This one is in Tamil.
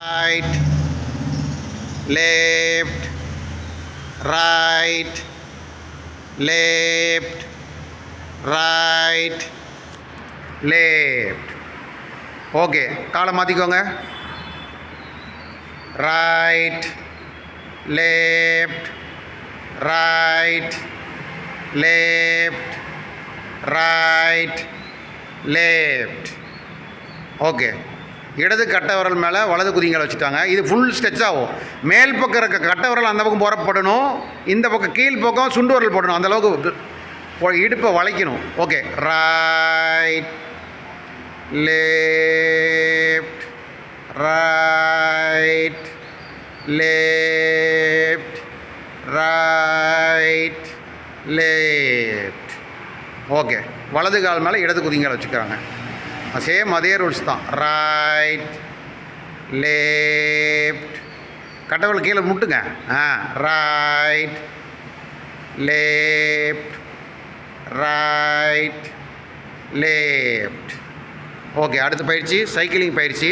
right, left, right, left, right, left. Okay, காலை மாற்றிக்கோங்க. Right, left, right, left, right, left. Okay, இடது கட்டை விரல் மேலே வலது குதிங்களை வச்சுட்டாங்க. இது ஃபுல் ஸ்ட்ரெச் ஆகும். மேல் பக்கம் இருக்க கட்டை விரல் அந்த பக்கம் போடப்படணும், இந்த பக்கம் கீழ் பக்கம் சுண்டு விரல் போடணும். அந்தளவுக்கு இடுப்பை வளைக்கணும். Okay, right, left, right, left, right, left. Okay, வலது கால் மேலே இடது குதிங்களை வச்சுக்கிறாங்க. சேம் அதே ரூல்ஸ் தான். ரைட், லெஃப்ட், கட்டவல் கீழே முட்டுங்க. Right, left, right, left. Okay, அடுத்த பயிற்சி சைக்கிளிங் பயிற்சி.